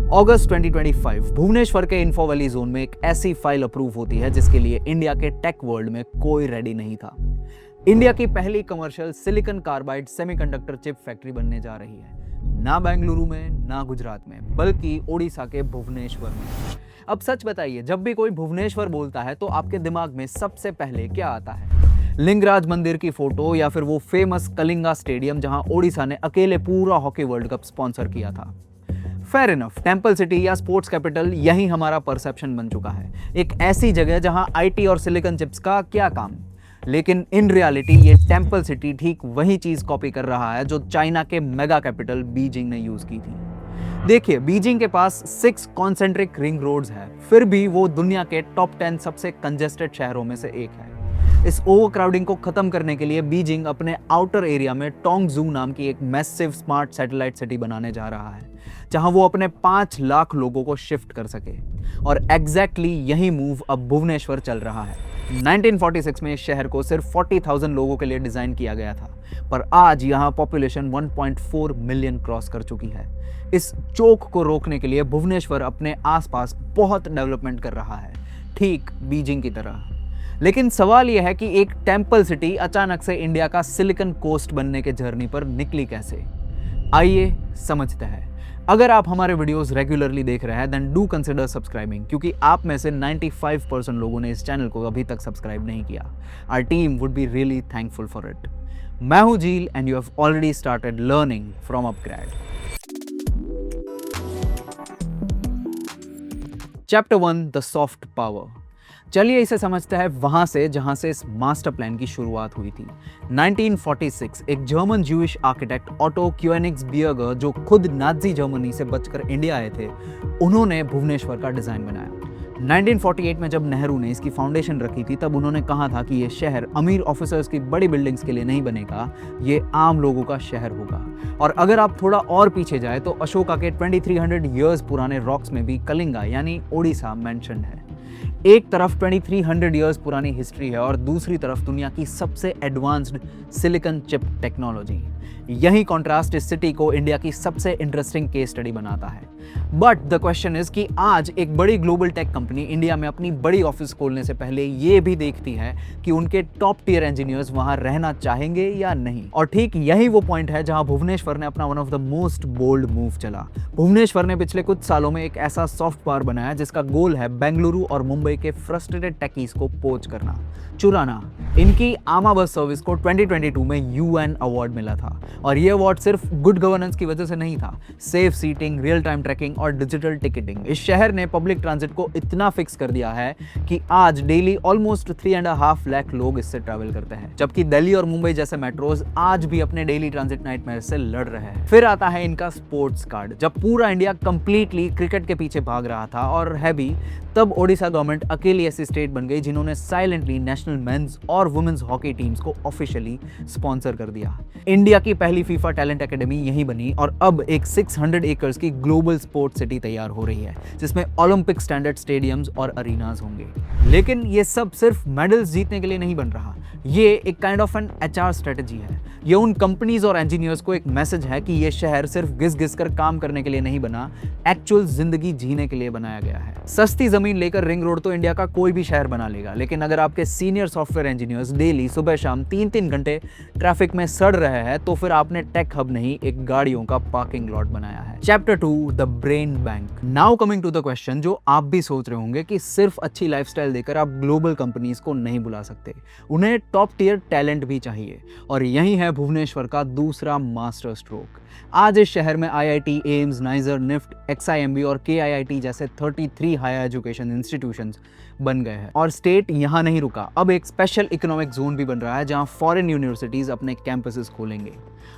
अगस्त 2025 भुवनेश्वर के info valley zone में एक ऐसी फाइल अप्रूव होती है जिसके लिए इंडिया के टेक वर्ल्ड में कोई रेडी नहीं था। इंडिया की पहली commercial silicon carbide semiconductor chip factory बनने जा रही है, ना बेंगलुरु में ना गुजरात में, बल्कि ओडिशा के भुवनेश्वर में। अब सच बताइए, जब भी कोई भुवनेश्वर बोलता है तो आपके दिमाग में सबसे पहले क्या आता है? लिंगराज मंदिर की फोटो या फिर वो फेमस कलिंगा स्टेडियम जहां ओडिशा ने अकेले पूरा हॉकी वर्ल्ड कप स्पॉन्सर किया था? फेयर इनफ, टेंपल सिटी या स्पोर्ट्स कैपिटल यही हमारा परसेप्शन बन चुका है, एक ऐसी जगह जहां आईटी और सिलिकॉन चिप्स का क्या काम। लेकिन इन रियलिटी ये टेंपल सिटी ठीक वही चीज कॉपी कर रहा है जो चाइना के मेगा कैपिटल बीजिंग ने यूज की थी। देखिए, बीजिंग के पास 6 कॉन्सेंट्रिक रिंग रोड्स है, फिर भी वो दुनिया के टॉप 10 सबसे कंजेस्टेड शहरों में से एक है। इस ओवरक्राउडिंग को खत्म करने के लिए बीजिंग अपने आउटर एरिया में टोंगजू नाम की एक मैसिव स्मार्ट सैटेलाइट सिटी बनाने जा रहा है, जहां वो अपने 5 लाख लोगों को शिफ्ट कर सके। और एग्जैक्टली यही मूव अब भुवनेश्वर चल रहा है। 1946 में इस शहर को सिर्फ 40,000 लोगों के लिए डिजाइन किया गया था, पर आज यहाँ पॉपुलेशन 1.4 मिलियन क्रॉस कर चुकी है। इस चोक को रोकने के लिए भुवनेश्वर अपने आसपास बहुत डेवलपमेंट कर रहा है, ठीक बीजिंग की तरह। लेकिन सवाल यह है कि एक टेंपल सिटी अचानक से इंडिया का सिलिकॉन कोस्ट बनने के जर्नी पर निकली कैसे? आइए समझते हैं। अगर आप हमारे वीडियोस रेगुलरली देख रहे हैं देन डू कंसिडर सब्सक्राइबिंग, क्योंकि आप में से 95% लोगों ने इस चैनल को अभी तक सब्सक्राइब नहीं किया। Our team would be really thankful for it. मैं हूं Jheel and you have already started learning from upGrad. Chapter 1, the soft power. चलिए इसे समझते हैं वहां से जहां से इस मास्टर प्लान की शुरुआत हुई थी। 1946 एक जर्मन ज्यूइश आर्किटेक्ट ऑटो क्यूएनिग्सबियर्गर, जो खुद नाजी जर्मनी से बचकर इंडिया आए थे, उन्होंने भुवनेश्वर का डिजाइन बनाया। 1948 में जब नेहरू ने इसकी फाउंडेशन रखी थी, तब उन्होंने कहा था कि ये शहर अमीर ऑफिसर्स की बड़ी बिल्डिंग्स के लिए नहीं बनेगा, ये आम लोगों का शहर होगा। और अगर आप थोड़ा और पीछे जाए तो अशोका के 2300 ईयर्स पुराने रॉक्स में भी कलिंगा यानी ओडिशा मेंशन्ड है। एक तरफ 2300 ईयर्स पुरानी हिस्ट्री है और दूसरी तरफ दुनिया की सबसे एडवांस्ड सिलिकॉन चिप टेक्नोलॉजी। यही कॉन्ट्रास्ट इस सिटी को इंडिया की सबसे इंटरेस्टिंग केस स्टडी बनाता है। बट द क्वेश्चन इज कि आज एक बड़ी ग्लोबल टेक कंपनी इंडिया में अपनी बड़ी ऑफिस खोलने से पहले ये भी देखती है कि उनके टॉप टियर इंजीनियर्स वहां रहना चाहेंगे या नहीं। और ठीक यही वो पॉइंट है जहां भुवनेश्वर ने अपना one of the most bold move चला। भुवनेश्वर ने पिछले कुछ सालों में एक ऐसा सॉफ्ट पावर बनाया जिसका गोल है बेंगलुरु और मुंबई के फ्रस्ट्रेटेड टेकीज को पोच करना, चुराना। इनकी आमा बस सर्विस को 2022 में यूएन अवार्ड मिला था, और ये अवार्ड सिर्फ गुड गवर्नेंस की वजह से नहीं था। Safe seating, real time tracking और डिजिटल टिकटिंग, इस शहर ने पब्लिक ट्रांजिट को इतना फिक्स कर दिया है कि आज डेली ऑलमोस्ट 3.5 लाख लोग इससे ट्रैवल करते हैं, जबकि दिल्ली और मुंबई जैसे मेट्रोज आज भी अपने डेली ट्रांजिट नाइटमेयर से लड़ रहे हैं। फिर आता है इनका स्पोर्ट्स कार्ड। जब पूरा इंडिया कंप्लीटली क्रिकेट के पीछे भाग रहा था और है भी, तब ओडिशा गवर्नमेंट अकेली ऐसी स्टेट बन गई जिन्होंने साइलेंटली नेशनल मेंस और वुमेन्स हॉकी टीम्स को ऑफिशियली स्पॉन्सर कर दिया। इंडिया की पहली फीफा टैलेंट एकेडमी यहीं बनी और अब एक 600 एकर्स की ग्लोबल स्पोर्ट्स सिटी तैयार हो रही है, जिसमें ओलंपिक स्टैंडर्ड स्टेडियम्स और अरीनाज होंगे। लेकिन ये सब सिर्फ मेडल्स जीतने के लिए नहीं बन रहा, ये एक kind of an HR strategy है। ये उन कंपनीज और इंजीनियर्स को एक मैसेज है कि ये शहर सिर्फ घिस कर काम करने के लिए नहीं बना, एक्चुअल जिंदगी जीने के लिए बनाया गया है। सस्ती जमीन लेकर रिंग रोड तो इंडिया का कोई भी शहर बना लेगा, लेकिन अगर आपके सीनियर सॉफ्टवेयर इंजीनियर्स डेली सुबह शाम 3-3 घंटे ट्रैफिक में सड़ रहे हैं, तो फिर आपने टेक हब नहीं, एक गाड़ियों का पार्किंग लॉट बनाया है। Chapter 2, the brain bank. Now coming to the question जो आप भी सोच रहे होंगे कि सिर्फ अच्छी लाइफस्टाइल देकर आप ग्लोबल कंपनीज को नहीं बुला सकते, उन्हें टॉप टियर टैलेंट भी चाहिए। और यही है भुवनेश्वर का दूसरा मास्टर स्ट्रोक। आज इस शहर में आईआईटी, एम्स, नाइजर, निफ्ट, एक्सआईएमबी और केआईआईटी जैसे 33 हायर एजुकेशन इंस्टीट्यूशंस बन गए हैं। और स्टेट यहाँ नहीं रुका, अब एक स्पेशल इकोनॉमिक जोन भी बन रहा है जहाँ फॉरेन यूनिवर्सिटीज अपने कैंपसेस खोलेंगे।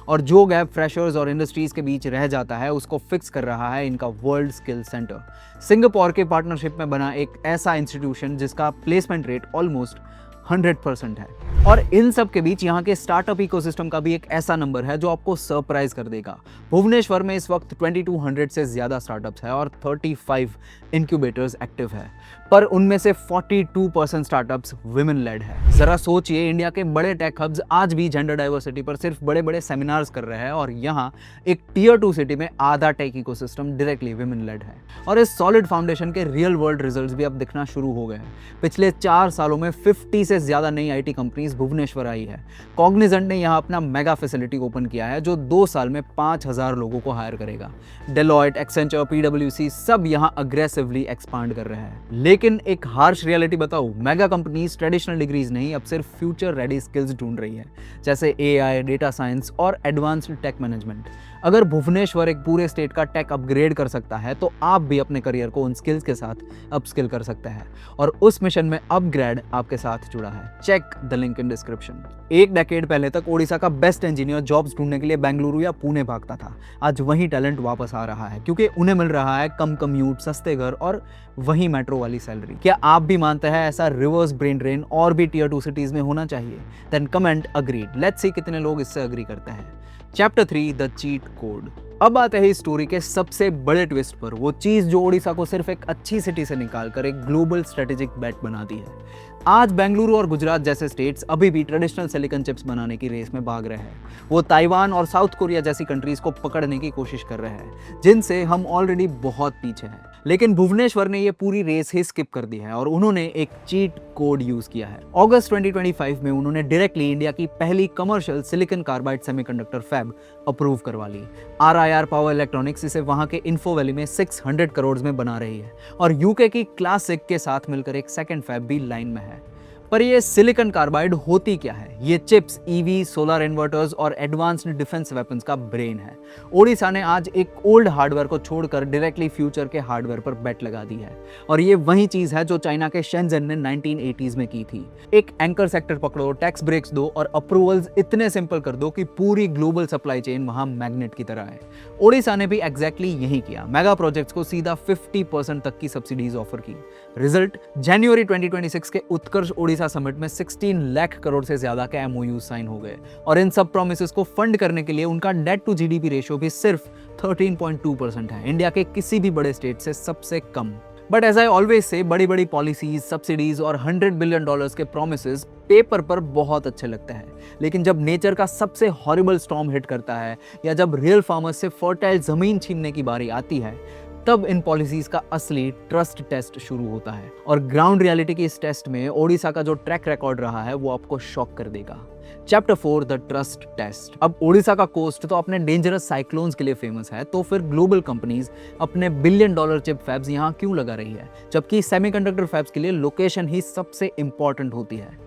और जो गैप फ्रेशर्स और इंडस्ट्रीज के बीच रह जाता है उसको फिक्स कर रहा है इनका वर्ल्ड स्किल सेंटर। सिंगापुर के पार्टनरशिप में बना एक ऐसा इंस्टीट्यूशन जिसका प्लेसमेंट रेट ऑलमोस्ट 100% है। और इन सब के बीच यहाँ के स्टार्टअप इकोसिस्टम का भी एक ऐसा नंबर है जो आपको सरप्राइज कर देगा। भुवनेश्वर में इस वक्त 2200 से ज्यादा स्टार्टअप्स है और 35 इंक्यूबेटर्स एक्टिव है, पर उनमें से 42% स्टार्टअप्स विमेन लेड है। जरा सोचिए, इंडिया के बड़े टेक हब्स आज भी जेंडर डाइवर्सिटी पर सिर्फ बड़े बड़े सेमिनार्स कर रहे हैं और यहाँ एक टियर 2 सिटी में आधा tech ecosystem directly women led है। और इस सॉलिड फाउंडेशन के रियल वर्ल्ड रिजल्ट्स भी अब दिखना शुरू हो गए हैं। पिछले 4 सालों में 50 से ज्यादा नई आईटी कंपनीज भुवनेश्वर आई है। कॉग्निजेंट ने यहाँ अपना मेगा फैसिलिटी ओपन किया है जो 2 साल में 5000 लोगों को हायर करेगा। डेलॉयट, एक्सेंचर, PwC सब यहाँ अग्रेसिवली एक्सपांड कर रहे हैं। लेकिन एक हार्श रियलिटी बताऊं, मेगा कंपनीज ट्रेडिशनल डिग्रीज नहीं, अब सिर्फ फ्यूचर रेडी स्किल्स ढूंढ रही है, जैसे AI, डेटा साइंस और एडवांस्ड टेक मैनेजमेंट। अगर भुवनेश्वर एक पूरे स्टेट का टेक अपग्रेड कर सकता है तो आप भी अपने करियर को उन स्किल्स के साथ अपस्किल कर सकते हैं, और उस मिशन में अपग्रेड आपके साथ जुड़ा है। Check the link in description. एक डेकेड पहले तक ओडिशा का बेस्ट इंजीनियर जॉब्स ढूंढने के लिए बेंगलुरु या पुणे भागता था। आज वही टैलेंट वापस आ रहा है क्योंकि उन्हें मिल रहा है कम कम्यूट, सस्ते घर और वही मेट्रो वाली सैलरी। क्या आप भी मानते हैं ऐसा रिवर्स ब्रेन ड्रेन और भी टियर 2 सिटीज में होना चाहिए? Then comment agreed. Let's see कितने लोग इससे अग्री करते हैं। Chapter 3 the cheat code. अब आते हैं इस स्टोरी के सबसे बड़े ट्विस्ट पर, वो चीज जो ओडिशा को सिर्फ एक अच्छी सिटी से निकालकर एक ग्लोबल स्ट्रेटेजिक बेट बना दी है। आज बेंगलुरु और गुजरात जैसे स्टेट्स अभी भी ट्रेडिशनल सिलिकॉन चिप्स बनाने की रेस में भाग रहे हैं। वो ताइवान और साउथ कोरिया जैसी कंट्रीज को पकड़ने की कोशिश कर रहे हैं, जिनसे हम ऑलरेडी बहुत पीछे हैं। लेकिन भुवनेश्वर ने ये पूरी रेस ही स्किप कर दी है और उन्होंने एक चीट कोड यूज किया है। अगस्त 2025 में उन्होंने डायरेक्टली इंडिया की पहली commercial silicon carbide semiconductor fab approve करवा ली। RIR पावर इलेक्ट्रॉनिक्स इसे वहां के इन्फो वैली में 600 करोड़ में बना रही है और यूके की क्लासिक के साथ मिलकर एक सेकंड फैब भी लाइन में है। पर ये सिलिकॉन कार्बाइड होती क्या है? ये चिप्स, EV, सोलर इन्वर्टर्स और एडवांस्ड डिफेंस वेपन्स का ब्रेन है। ओडिशा ने आज एक ओल्ड हार्डवेयर को छोड़कर डायरेक्टली फ्यूचर के हार्डवेयर पर बेट लगा दी है और ये वही चीज है जो चाइना के शेंजन ने 1980s में की थी। एक एंकर सेक्टर पकड़ो, टैक्स ब्रेक्स दो और अप्रूवल्स इतने सिंपल कर दो कि पूरी ग्लोबल सप्लाई चेन वहां मैग्नेट की तरह है। ओडिशा ने भी एग्जैक्टली यही किया। मेगा प्रोजेक्ट्स को सीधा 50% तक की सब्सिडीज ऑफर की। रिजल्ट, जनवरी 2026 के उत्कर्ष ओडिशा समिट में 16 लाख करोड़ से ज्यादा के MOU साइन हो गए और इन सब प्रोमिसेस को फंड करने के लिए उनका डेट टू GDP रेशियो भी सिर्फ 13.2% है, इंडिया के किसी भी बड़े स्टेट से सबसे कम। But as I always say, बड़ी बड़ी पॉलिसीज, सब्सिडीज और $100 बिलियन के प्रोमिसेस पेपर पर बहुत अच्छे लगते हैं, लेकिन जब नेचर का सबसे हॉरिबल स्टॉर्म हिट करता है या जब रियल फार्मर्स से फर्टाइल जमीन छीनने की बारी आती है, तब इन पॉलिसीज का असली ट्रस्ट टेस्ट शुरू होता है। और ग्राउंड रियलिटी के इस टेस्ट में ओडिशा का जो ट्रैक रिकॉर्ड रहा है वो आपको शॉक कर देगा। Chapter 4 the trust test. अब ओडिशा का कोस्ट तो अपने डेंजरस साइक्लोन्स के लिए फेमस है, तो फिर ग्लोबल कंपनीज अपने $1 बिलियन चिप फैब्स यहाँ क्यों लगा रही है, जबकि सेमीकंडक्टर फैब्स के लिए लोकेशन ही सबसे इंपॉर्टेंट होती है?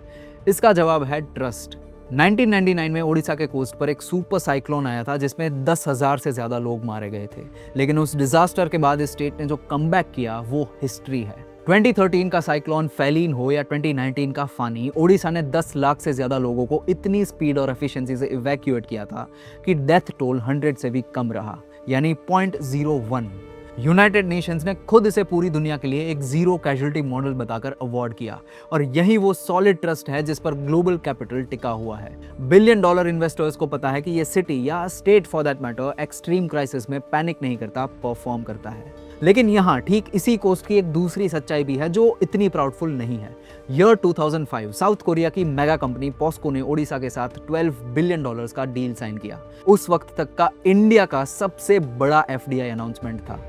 इसका जवाब है ट्रस्ट। 1999 में ओडिशा के कोस्ट पर एक सुपर साइक्लोन आया था जिसमें 10,000 से ज्यादा लोग मारे गए थे, लेकिन उस डिजास्टर के बाद इस स्टेट ने जो कमबैक किया वो हिस्ट्री है। 2013 का साइक्लोन फैलीन हो या 2019 का फानी, ओडिशा ने 10 लाख से ज्यादा लोगों को इतनी स्पीड और एफिशिएंसी से इवैक्यूएट किया था कि डेथ टोल 100 से भी कम रहा, यानी 0.01। यूनाइटेड नेशंस ने खुद इसे पूरी दुनिया के लिए एक जीरो कैजुअलिटी मॉडल बताकर अवार्ड किया और यही वो सॉलिड ट्रस्ट है जिस पर ग्लोबल कैपिटल टिका हुआ है। $1 बिलियन इन्वेस्टर्स को पता है कि ये सिटी या state for that matter extreme crisis में पैनिक नहीं करता, परफॉर्म करता है। लेकिन यहाँ ठीक इसी कोस्ट की एक दूसरी सच्चाई भी है जो इतनी प्राउडफुल नहीं है। ईयर 2005 साउथ कोरिया की मेगा कंपनी पॉस्को ने ओडिशा के साथ $12 बिलियन का डील साइन किया। उस वक्त तक का इंडिया का सबसे बड़ा FDI अनाउंसमेंट था,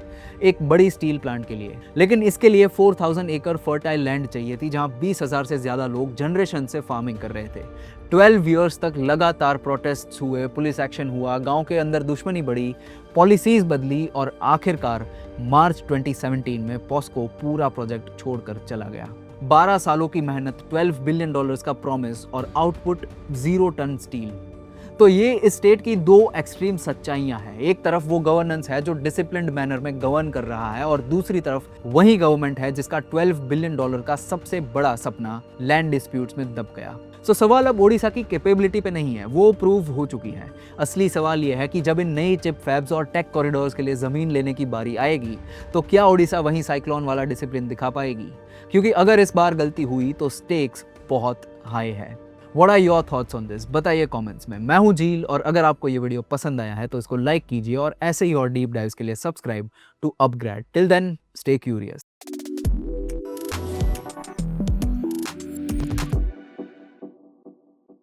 एक बड़ी स्टील प्लांट के लिए। लेकिन इसके लिए 4000 एकड़ फर्टाइल लैंड चाहिए थी जहां 20,000 से ज्यादा लोग जनरेशन से फार्मिंग कर रहे थे। 12 ईयर्स तक लगातार प्रोटेस्ट हुए, पुलिस एक्शन हुआ, गांव के अंदर दुश्मनी बढ़ी, पॉलिसीज बदली और आखिरकार मार्च 2017 में पॉस्को पूरा प्रोजेक्ट छोड़कर चला गया। 12 सालों की मेहनत, $12 बिलियन का प्रॉमिस और आउटपुट 0 टन स्टील। तो ये स्टेट की दो एक्सट्रीम सच्चाइयां हैं। एक तरफ वो गवर्नेंस है जो डिसिप्लिन्ड मैनर में गवर्न कर रहा है और दूसरी तरफ वही गवर्नमेंट है जिसका $12 बिलियन का सबसे बड़ा सपना लैंड डिस्प्यूट्स में दब गया। तो सवाल अब ओडिशा की कैपेबिलिटी पे नहीं है, वो प्रूव हो चुकी है। असली सवाल ये है कि जब इन नई चिप फैब्स और टेक कॉरिडोर्स के लिए जमीन लेने की बारी आएगी तो क्या ओडिशा वही साइक्लोन वाला डिसिप्लिन दिखा पाएगी? क्योंकि अगर इस बार गलती हुई तो स्टेक्स बहुत हाई है। What are your thoughts on this? बताइए कमेंट्स में। मैं हूं झील और अगर आपको ये वीडियो पसंद आया है तो इसको लाइक कीजिए और ऐसे ही और डीप डाइव्स के लिए subscribe to upGrad. Till then stay curious.